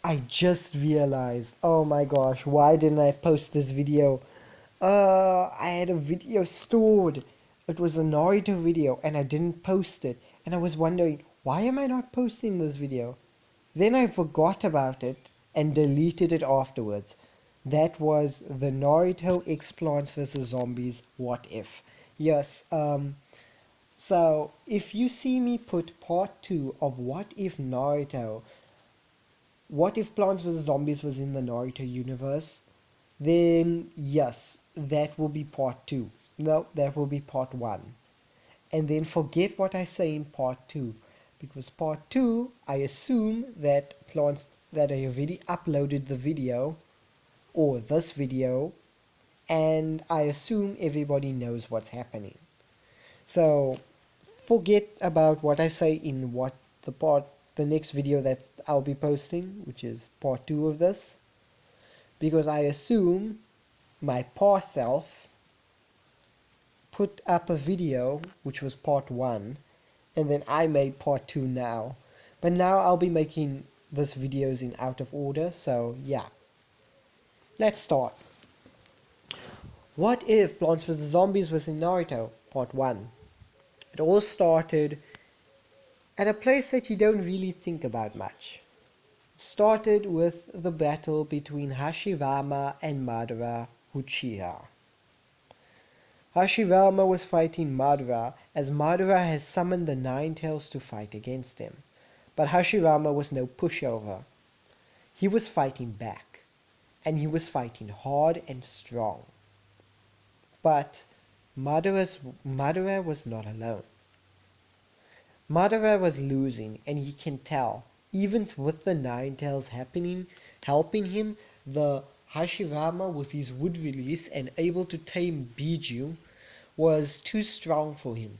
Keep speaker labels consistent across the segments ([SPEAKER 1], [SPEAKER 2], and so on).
[SPEAKER 1] I just realized, oh my gosh, why didn't I post this video? I had a video stored. It was a Naruto video and I didn't post it. And I was wondering, why am I not posting this video? Then I forgot about it and deleted it afterwards. That was the Naruto X Plants vs. Zombies What If. Yes, so if you see me put part 2 of What If Plants vs. Zombies was in the Naruto universe, then yes, that will be part 2. No, that will be part 1. And then forget what I say in part 2. Because part 2, I assume that I already uploaded the video, or this video, and I assume everybody knows what's happening. So forget about what I say in the next video that I'll be posting, which is part 2 of this, because I assume my past self put up a video which was part 1, and then I made part 2 now. But now I'll be making this videos in out of order, so yeah. Let's start. What if Plants vs. Zombies was in Naruto? Part 1. It all started at a place that you don't really think about much. It started with the battle between Hashirama and Madara Uchiha. Hashirama was fighting Madara as Madara has summoned the Nine Tails to fight against him. But Hashirama was no pushover. He was fighting back, and he was fighting hard and strong. But Madara was not alone. Madara was losing, and he can tell. Even with the Nine Tails helping him, the Hashirama with his wood release and able to tame Biju was too strong for him.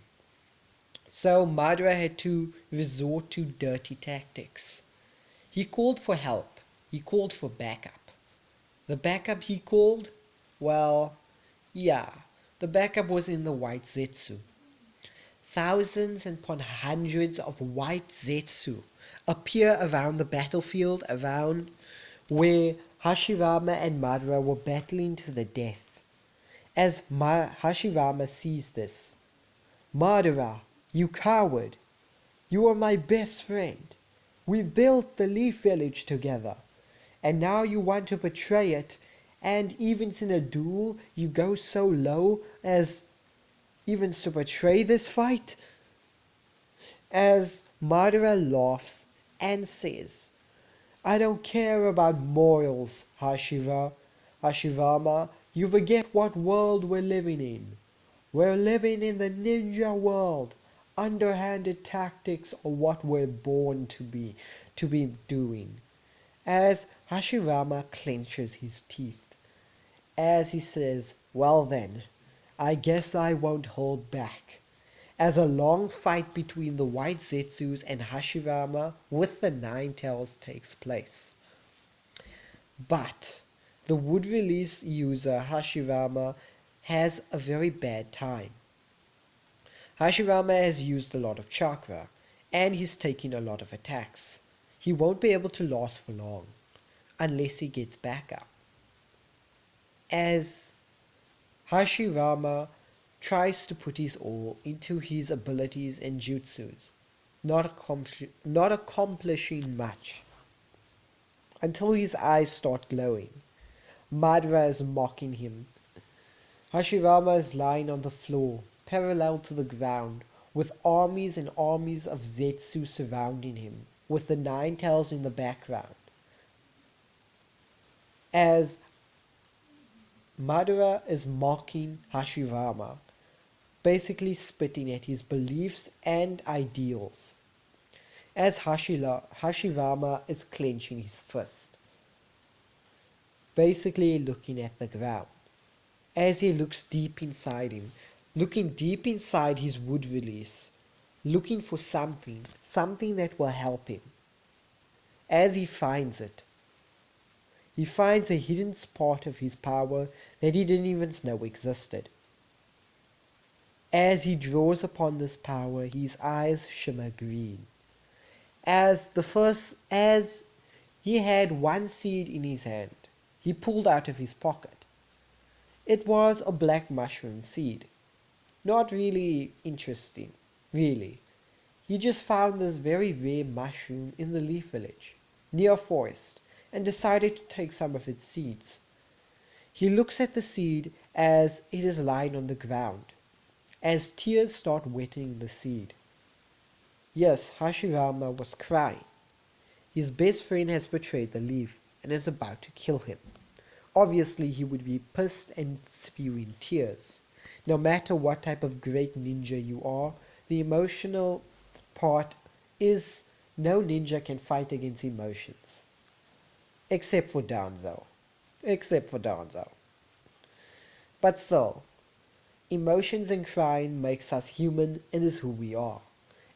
[SPEAKER 1] So Madara had to resort to dirty tactics. He called for help. He called for backup. The backup he called? Well, yeah, the backup was in the white Zetsu. Thousands and upon hundreds of white Zetsu appear around the battlefield around where Hashirama and Madara were battling to the death. As Hashirama sees this, Madara, you coward! You are my best friend. We built the Leaf Village together, and now you want to betray it, and even in a duel you go so low as even to betray this fight? As Madara laughs and says, I don't care about morals, Hashirama. You forget what world we're living in. We're living in the ninja world. Underhanded tactics are what we're born to be doing. As Hashirama clenches his teeth, as he says, well then, I guess I won't hold back. As a long fight between the white Zetsus and Hashirama with the Nine Tails takes place. But the wood release user Hashirama has a very bad time. Hashirama has used a lot of chakra, and he's taking a lot of attacks. He won't be able to last for long, unless he gets back up. As Hashirama tries to put his all into his abilities and jutsus, not accomplishing much, until his eyes start glowing. Madara is mocking him. Hashirama is lying on the floor, parallel to the ground, with armies and armies of Zetsu surrounding him, with the Nine Tails in the background. As Madara is mocking Hashirama, basically spitting at his beliefs and ideals, as Hashirama is clenching his fist, basically looking at the ground, as he looks deep inside him, looking deep inside his wood release, looking for something that will help him. As he finds it, he finds a hidden part of his power that he didn't even know existed. As he draws upon this power, his eyes shimmer green. As He had one seed in his hand. He pulled out of his pocket. It was a black mushroom seed. Not really interesting, really. He just found this very rare mushroom in the leaf village, near a forest, and decided to take some of its seeds. He looks at the seed as it is lying on the ground, as tears start wetting the seed. Yes, Hashirama was crying. His best friend has betrayed the leaf and is about to kill him. Obviously, he would be pissed and spewing tears. No matter what type of great ninja you are, the emotional part is no ninja can fight against emotions. Except for Danzo. Except for Danzo. But still, emotions and crying makes us human and is who we are.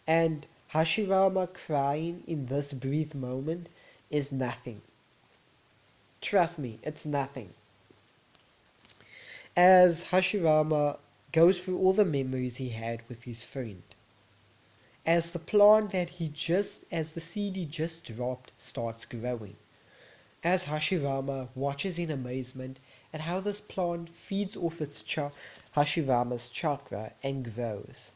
[SPEAKER 1] And Hashirama crying in this brief moment is nothing. Trust me, it's nothing. As Hashirama goes through all the memories he had with his friend, as the seed he just dropped starts growing, as Hashirama watches in amazement at how this plant feeds off Hashirama's chakra and grows.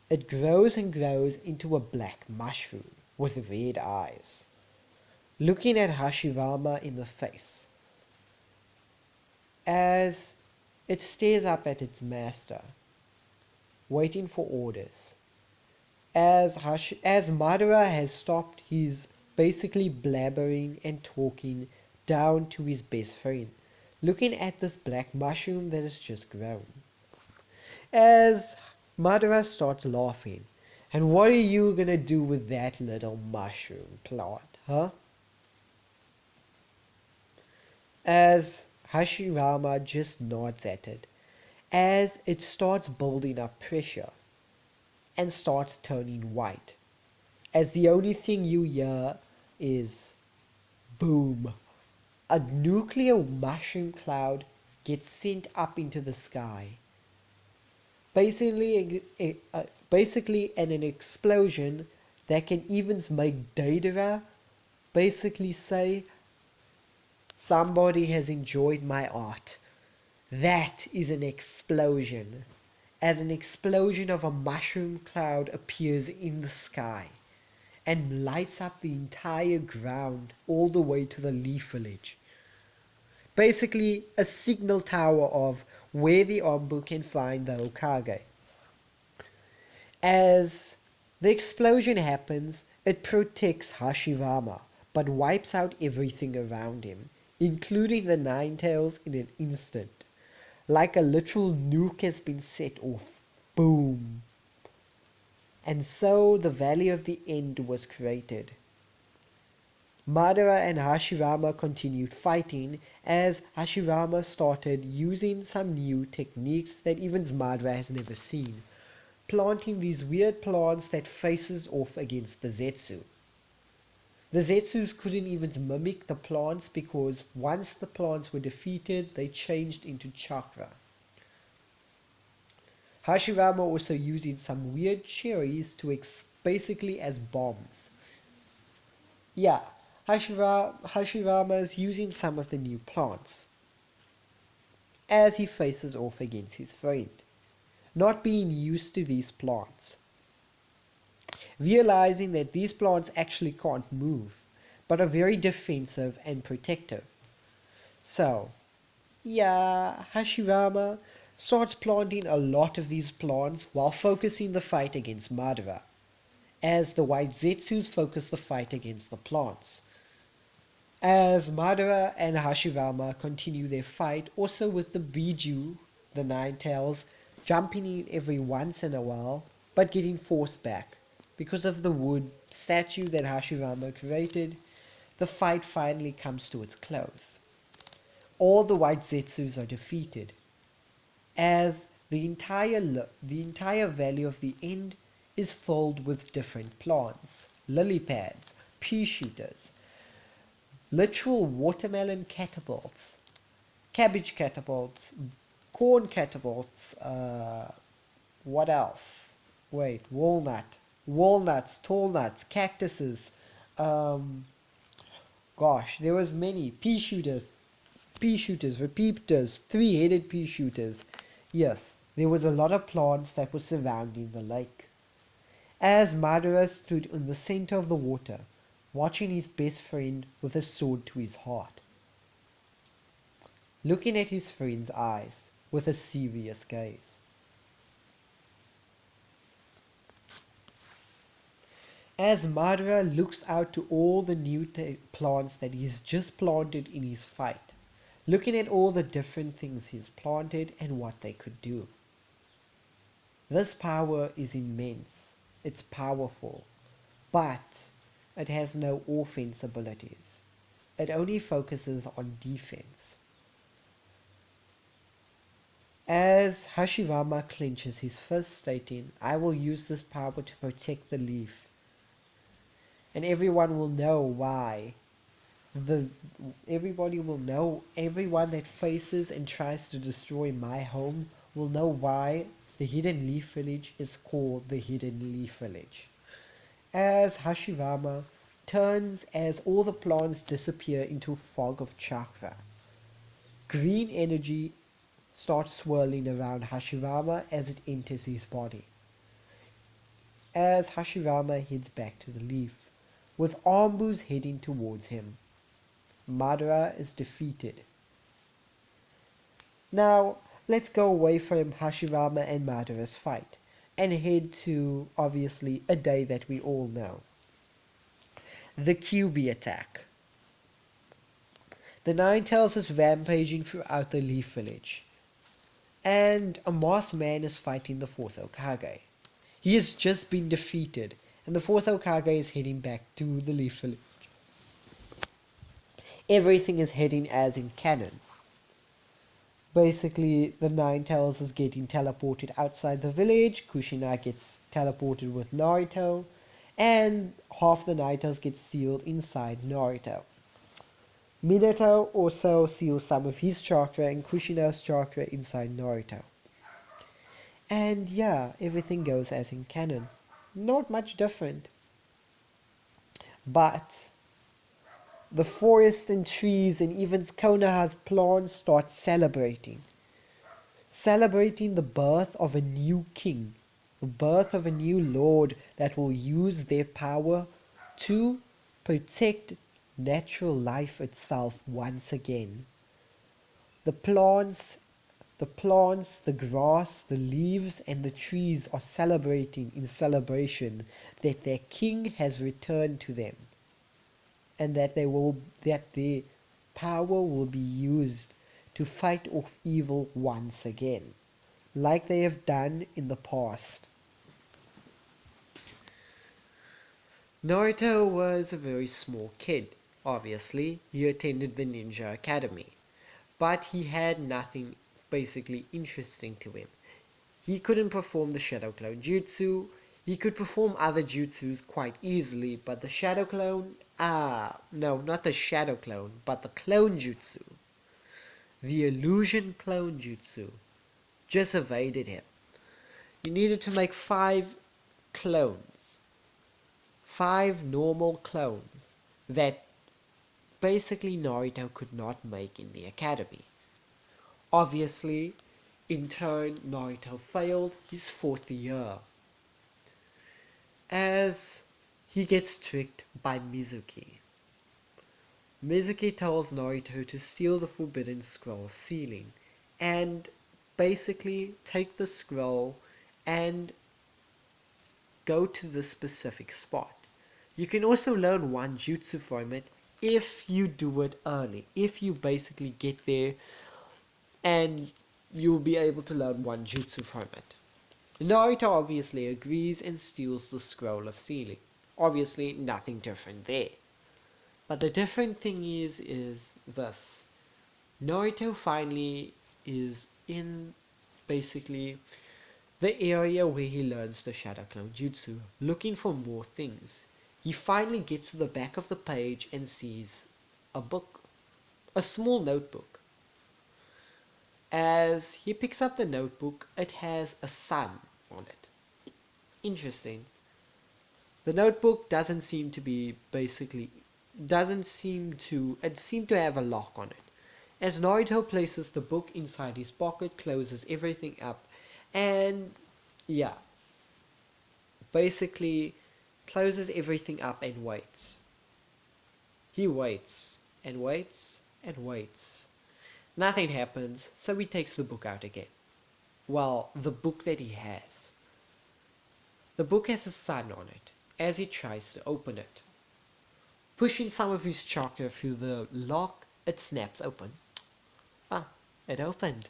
[SPEAKER 1] It grows and grows into a black mushroom with red eyes, looking at Hashirama in the face, as it stares up at its master, waiting for orders. As Madara has stopped his basically blabbering and talking down to his best friend, looking at this black mushroom that has just grown. As Madara starts laughing, and what are you gonna do with that little mushroom plant, huh? As Hashirama just nods at it, as it starts building up pressure and starts turning white, as the only thing you hear is boom. A nuclear mushroom cloud gets sent up into the sky. Basically an explosion that can even make Deidara basically say, somebody has enjoyed my art. That is an explosion. As an explosion of a mushroom cloud appears in the sky and lights up the entire ground all the way to the leaf village. Basically a signal tower of where the Ombu can find the Hokage. As the explosion happens, it protects Hashirama, but wipes out everything around him, including the Nine Tails in an instant. Like a literal nuke has been set off. Boom. And so the Valley of the End was created. Madara and Hashirama continued fighting as Hashirama started using some new techniques that even Madara has never seen, planting these weird plants that faces off against the Zetsu. The Zetsus couldn't even mimic the plants because once the plants were defeated, they changed into chakra. Hashirama also using some weird cherries to basically as bombs. Yeah, Hashirama is using some of the new plants as he faces off against his friend, not being used to these plants. Realizing that these plants actually can't move, but are very defensive and protective. So, yeah, Hashirama starts planting a lot of these plants while focusing the fight against Madara, as the White Zetsus focus the fight against the plants. As Madara and Hashirama continue their fight, also with the Biju, the Nine Tails, jumping in every once in a while, but getting forced back. Because of the wood statue that Hashirama created, the fight finally comes to its close. All the White Zetsus are defeated, as the entire Valley of the End is filled with different plants, lily pads, pea shooters, literal watermelon catapults, cabbage catapults, corn catapults, what else? Wait, walnut. walnuts, tall nuts, cactuses. Um, Gosh, there was many pea shooters, repeaters, three-headed pea shooters. Yes, there was a lot of plants that were surrounding the lake. As Madara stood in the center of the water, watching his best friend with a sword to his heart, looking at his friend's eyes with a serious gaze. As Madara looks out to all the new plants that he's just planted in his fight, looking at all the different things he's planted and what they could do. This power is immense, it's powerful, but it has no offense abilities. It only focuses on defense. As Hashirama clenches his fist, stating, "I will use this power to protect the leaf," and everyone will know why. The Everybody will know, everyone that faces and tries to destroy my home will know why the Hidden Leaf Village is called the Hidden Leaf Village. As Hashirama turns as all the plants disappear into a fog of chakra, green energy starts swirling around Hashirama as it enters his body. As Hashirama heads back to the leaf, with Anbu's heading towards him, Madara is defeated. Now, let's go away from Hashirama and Madara's fight, and head to, obviously, a day that we all know. The QB attack. The Ninetales is rampaging throughout the Leaf Village, and a masked man is fighting the fourth Hokage. He has just been defeated, and the fourth Hokage is heading back to the Leaf Village. Everything is heading as in canon. Basically, the Ninetales is getting teleported outside the village, Kushina gets teleported with Naruto, and half the Ninetales get sealed inside Naruto. Minato also seals some of his chakra and Kushina's chakra inside Naruto. And yeah, everything goes as in canon. Not much different. But the forest and trees and even Konoha's plants start celebrating. Celebrating the birth of a new king. The birth of a new lord that will use their power to protect natural life itself once again. The plants, the grass, the leaves, and the trees are celebrating in celebration that their king has returned to them, and that their power will be used to fight off evil once again, like they have done in the past. Naruto was a very small kid. Obviously, he attended the Ninja Academy, but he had nothing basically interesting to him. He couldn't perform the Shadow Clone Jutsu. He could perform other jutsus quite easily, but the Shadow Clone, no, not the Shadow Clone, but the Clone Jutsu, the Illusion Clone Jutsu, just evaded him. You needed to make 5 clones, 5 normal clones that basically Naruto could not make in the academy. Obviously, in turn, Naruto failed his 4th year, as he gets tricked by Mizuki. Mizuki tells Naruto to steal the Forbidden Scroll of Sealing, and basically take the scroll and go to the specific spot. You can also learn one jutsu from it if you do it early. If you basically get there, and you'll be able to learn one jutsu from it. Naruto obviously agrees and steals the Scroll of Sealing. Obviously, nothing different there. But the different thing is this. Naruto finally is in basically the area where he learns the Shadow Clone Jutsu, looking for more things. He finally gets to the back of the page and sees a book, a small notebook. As he picks up the notebook, it has a sun on it. Interesting. The notebook it seemed to have a lock on it. As Naruto places the book inside his pocket, closes everything up, and yeah, basically closes everything up and waits. He waits and waits and waits. Nothing happens, so he takes the book out again. Well, the book that he has. The book has a sun on it as he tries to open it. Pushing some of his chakra through the lock, it snaps open. Ah, it opened.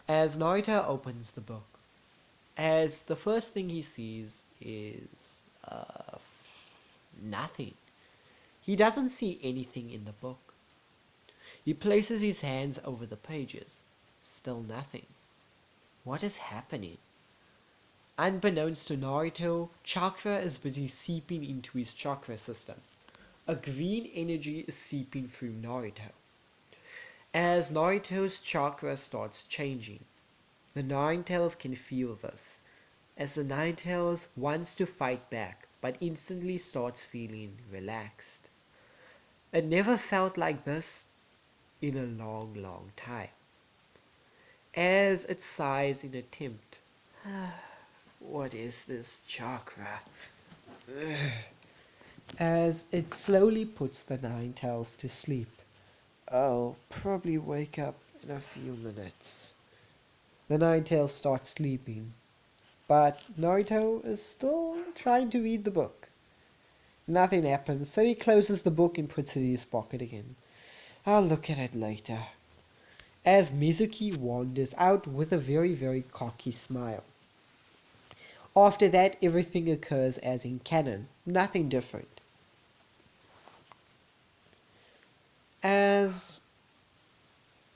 [SPEAKER 1] As Naruto opens the book, as the first thing he sees is nothing. He doesn't see anything in the book. He places his hands over the pages. Still nothing. What is happening? Unbeknownst to Naruto, chakra is busy seeping into his chakra system. A green energy is seeping through Naruto. As Naruto's chakra starts changing, the Ninetales can feel this, as the Ninetales wants to fight back, but instantly starts feeling relaxed. It never felt like this in a long, long time. As it sighs in attempt, what is this chakra? As it slowly puts the Ninetales to sleep. I'll probably wake up in a few minutes. The Ninetales starts sleeping, but Naruto is still trying to read the book. Nothing happens, so he closes the book and puts it in his pocket again. I'll look at it later. As Mizuki wanders out with a very, very cocky smile. After that, everything occurs as in canon, nothing different. As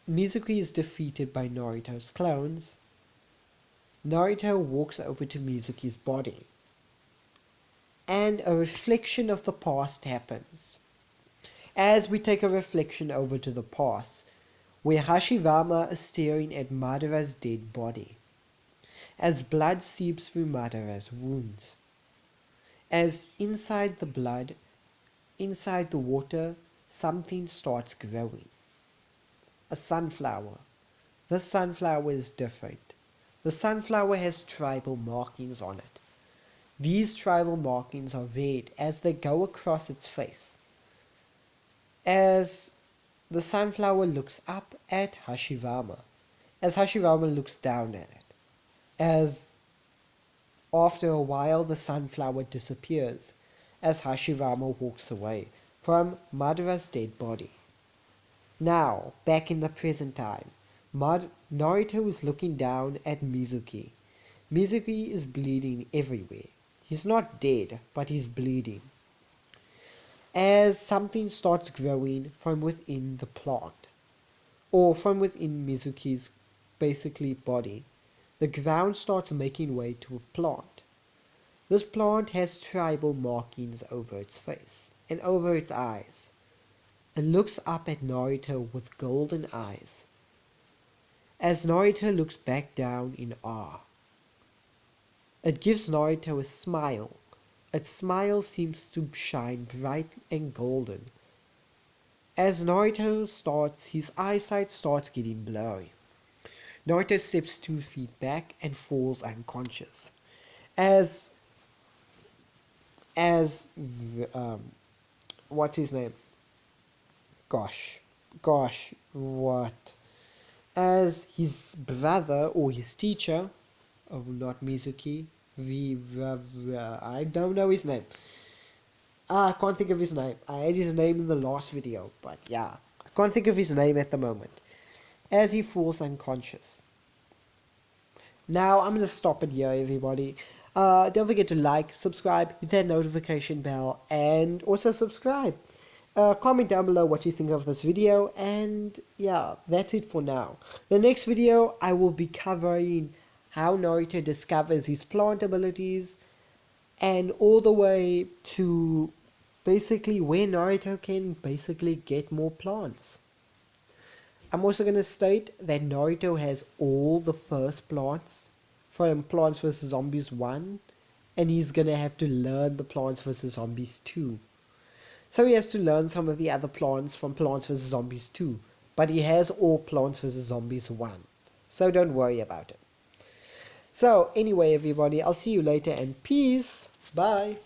[SPEAKER 1] Mizuki is defeated by Naruto's clones, Naruto walks over to Mizuki's body, and a reflection of the past happens. As we take a reflection over to the past, where Hashirama is staring at Madara's dead body, as blood seeps through Madara's wounds, as inside the blood, inside the water, something starts growing. A sunflower. This sunflower is different. The sunflower has tribal markings on it. These tribal markings are red as they go across its face. As the sunflower looks up at Hashirama, as Hashirama looks down at it, as after a while the sunflower disappears, as Hashirama walks away from Madara's dead body. Now, back in the present time, Naruto is looking down at Mizuki. Mizuki is bleeding everywhere. He's not dead, but he's bleeding. As something starts growing from within the plant, or from within Mizuki's basically body, the ground starts making way to a plant. This plant has tribal markings over its face and over its eyes. It looks up at Naruto with golden eyes. As Naruto looks back down in awe, it gives Naruto a smile. Its smile seems to shine bright and golden. As Naruto his eyesight starts getting blurry. Naruto steps 2 feet back and falls unconscious. As what's his name? What? As his brother or his teacher, oh, not Mizuki, I don't know his name. I can't think of his name. I had his name in the last video, but yeah, I can't think of his name at the moment. As he falls unconscious. Now I'm gonna stop it here, everybody. Don't forget to like, subscribe, hit that notification bell, and also subscribe. Comment down below what you think of this video, and yeah, that's it for now. The next video I will be covering how Naruto discovers his plant abilities, and all the way to basically where Naruto can basically get more plants. I'm also going to state that Naruto has all the first plants from Plants vs Zombies 1 and he's gonna have to learn the Plants vs. Zombies 2. So he has to learn some of the other plants from Plants vs. Zombies 2, but he has all Plants vs. Zombies 1. So don't worry about it. So anyway, everybody, I'll see you later, and peace. Bye.